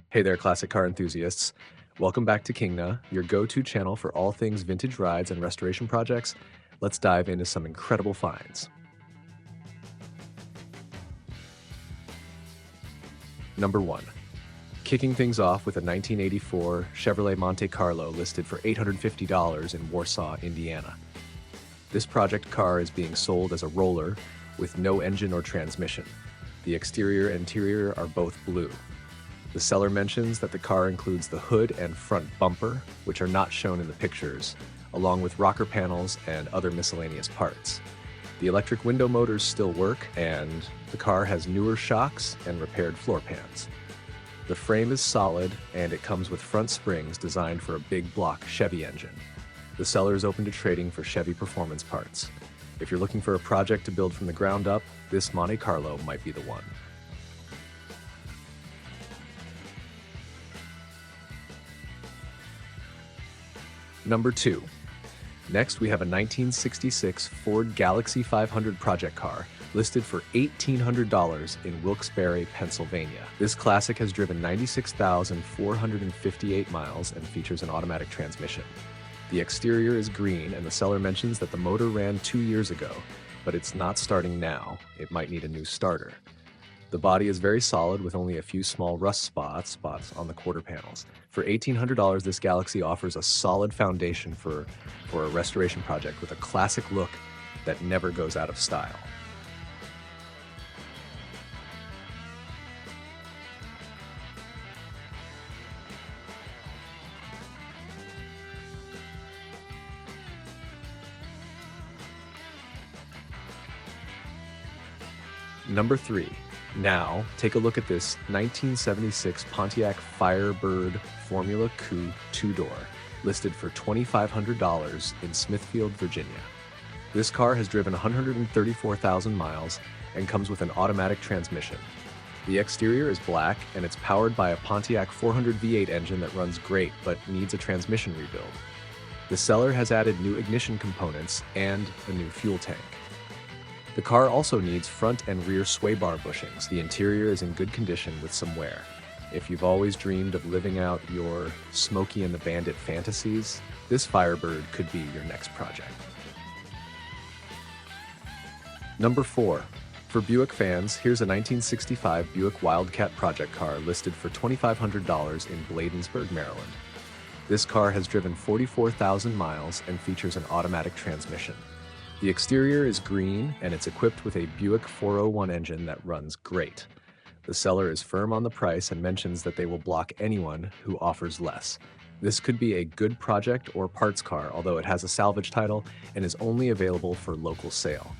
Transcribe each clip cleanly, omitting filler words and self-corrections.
Hey there, classic car enthusiasts. Welcome back to Kingna, your go-to channel for all things vintage rides and restoration projects. Let's dive into some incredible finds. Number 1. Kicking things off with a 1984 Chevrolet Monte Carlo listed for $850 in Warsaw, Indiana. This project car is being sold as a roller with no engine or transmission. The exterior and interior are both blue. The seller mentions that the car includes the hood and front bumper, which are not shown in the pictures, along with rocker panels and other miscellaneous parts. The electric window motors still work, and the car has newer shocks and repaired floor pans. The frame is solid, and it comes with front springs designed for a big block Chevy engine. The seller is open to trading for Chevy performance parts. If you're looking for a project to build from the ground up, this Monte Carlo might be the one. Number 2. Next, we have a 1966 Ford Galaxy 500 project car listed for $1,800 in Wilkes-Barre, Pennsylvania. This classic has driven 96,458 miles and features an automatic transmission. The exterior is green, and the seller mentions that the motor ran 2 years ago, but it's not starting now. It might need a new starter. The body is very solid with only a few small rust spots on the quarter panels. For $1,800, this Galaxy offers a solid foundation for a restoration project with a classic look that never goes out of style. Number 3. Now, take a look at this 1976 Pontiac Firebird Formula Coupe 2-door, listed for $2,500 in Smithfield, Virginia. This car has driven 134,000 miles and comes with an automatic transmission. The exterior is black, and it's powered by a Pontiac 400 V8 engine that runs great but needs a transmission rebuild. The seller has added new ignition components and a new fuel tank. The car also needs front and rear sway bar bushings. The interior is in good condition with some wear. If you've always dreamed of living out your Smokey and the Bandit fantasies, this Firebird could be your next project. Number 4. For Buick fans, here's a 1965 Buick Wildcat project car listed for $2,500 in Bladensburg, Maryland. This car has driven 44,000 miles and features an automatic transmission. The exterior is green, and it's equipped with a Buick 401 engine that runs great. The seller is firm on the price and mentions that they will block anyone who offers less. This could be a good project or parts car, although it has a salvage title and is only available for local sale.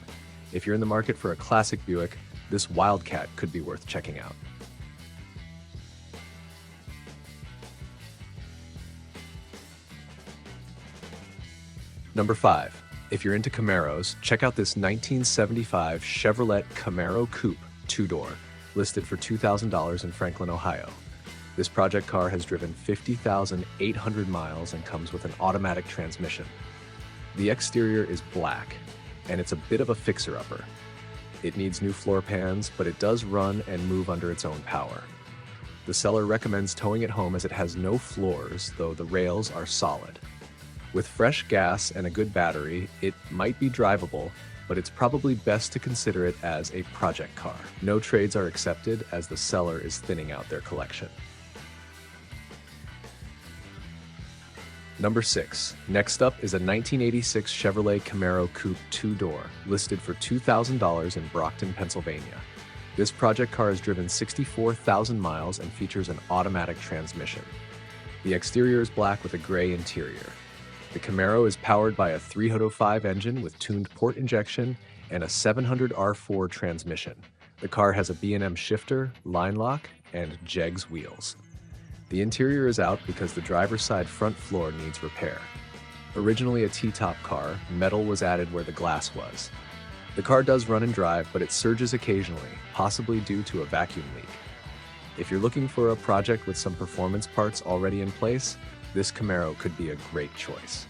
If you're in the market for a classic Buick, this Wildcat could be worth checking out. Number 5. If you're into Camaros, check out this 1975 Chevrolet Camaro Coupe 2-door, listed for $2,000 in Franklin, Ohio. This project car has driven 50,800 miles and comes with an automatic transmission. The exterior is black, and it's a bit of a fixer-upper. It needs new floor pans, but it does run and move under its own power. The seller recommends towing it home as it has no floors, though the rails are solid. With fresh gas and a good battery, it might be drivable, but it's probably best to consider it as a project car. No trades are accepted as the seller is thinning out their collection. Number 6. Next up is a 1986 Chevrolet Camaro Coupe 2-door, listed for $2,000 in Brockton, Pennsylvania. This project car has driven 64,000 miles and features an automatic transmission. The exterior is black with a gray interior. The Camaro is powered by a 305 engine with tuned port injection and a 700 R4 transmission. The car has a B&M shifter, line lock, and jegs wheels. The interior is out because the driver's side front floor needs repair. Originally a T-top car, metal was added where the glass was. The car does run and drive, but it surges occasionally, possibly due to a vacuum leak. If you're looking for a project with some performance parts already in place, this Camaro could be a great choice.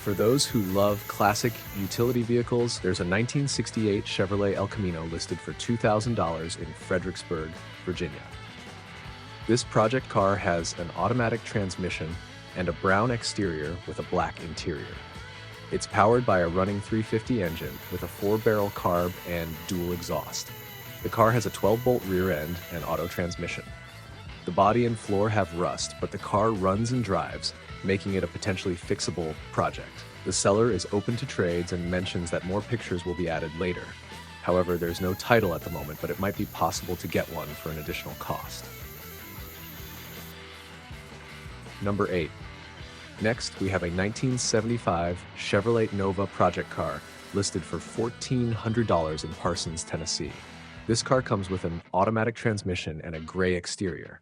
For those who love classic utility vehicles, there's a 1968 Chevrolet El Camino listed for $2,000 in Fredericksburg, Virginia. This project car has an automatic transmission and a brown exterior with a black interior. It's powered by a running 350 engine with a 4-barrel carb and dual exhaust. The car has a 12-bolt rear end and auto transmission. The body and floor have rust, but the car runs and drives, making it a potentially fixable project. The seller is open to trades and mentions that more pictures will be added later. However, there's no title at the moment, but it might be possible to get one for an additional cost. Number 8. Next, we have a 1975 Chevrolet Nova project car listed for $1,400 in Parsons, Tennessee. This car comes with an automatic transmission and a gray exterior.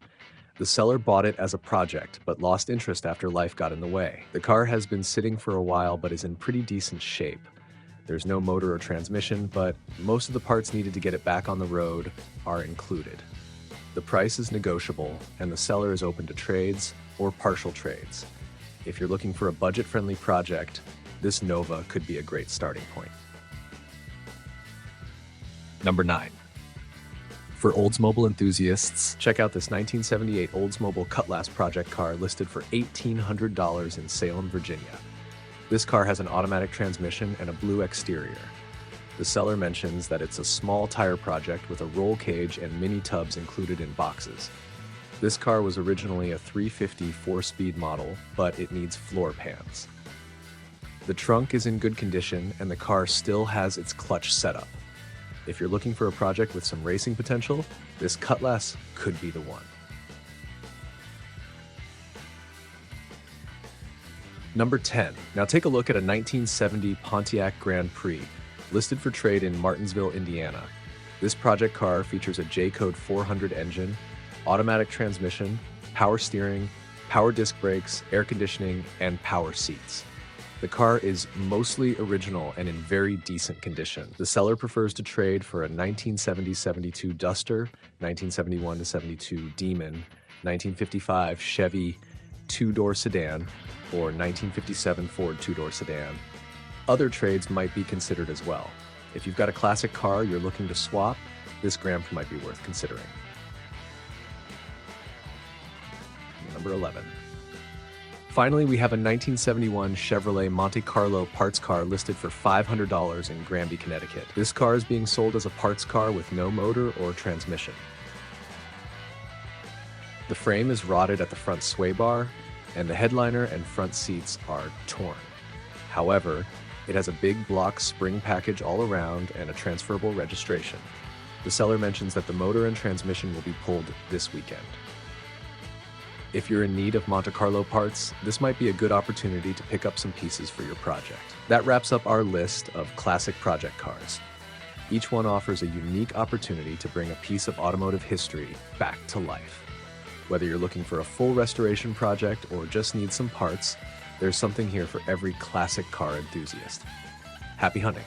The seller bought it as a project, but lost interest after life got in the way. The car has been sitting for a while, but is in pretty decent shape. There's no motor or transmission, but most of the parts needed to get it back on the road are included. The price is negotiable, and the seller is open to trades or partial trades. If you're looking for a budget-friendly project, this Nova could be a great starting point. Number 9. For Oldsmobile enthusiasts, check out this 1978 Oldsmobile Cutlass project car listed for $1,800 in Salem, Virginia. This car has an automatic transmission and a blue exterior. The seller mentions that it's a small tire project with a roll cage and mini tubs included in boxes. This car was originally a 350 4-speed model, but it needs floor pans. The trunk is in good condition and the car still has its clutch setup. If you're looking for a project with some racing potential, this Cutlass could be the one. Number 10. Now take a look at a 1970 Pontiac Grand Prix, listed for trade in Martinsville, Indiana. This project car features a J-Code 400 engine, automatic transmission, power steering, power disc brakes, air conditioning, and power seats. The car is mostly original and in very decent condition. The seller prefers to trade for a 1970-72 Duster, 1971-72 Demon, 1955 Chevy 2-door sedan, or 1957 Ford 2-door sedan. Other trades might be considered as well. If you've got a classic car you're looking to swap, this Grand Prix might be worth considering. Number 11. Finally, we have a 1971 Chevrolet Monte Carlo parts car listed for $500 in Granby, Connecticut. This car is being sold as a parts car with no motor or transmission. The frame is rotted at the front sway bar, and the headliner and front seats are torn. However, it has a big block spring package all around and a transferable registration. The seller mentions that the motor and transmission will be pulled this weekend. If you're in need of Monte Carlo parts, this might be a good opportunity to pick up some pieces for your project. That wraps up our list of classic project cars. Each one offers a unique opportunity to bring a piece of automotive history back to life. Whether you're looking for a full restoration project or just need some parts, there's something here for every classic car enthusiast. Happy hunting!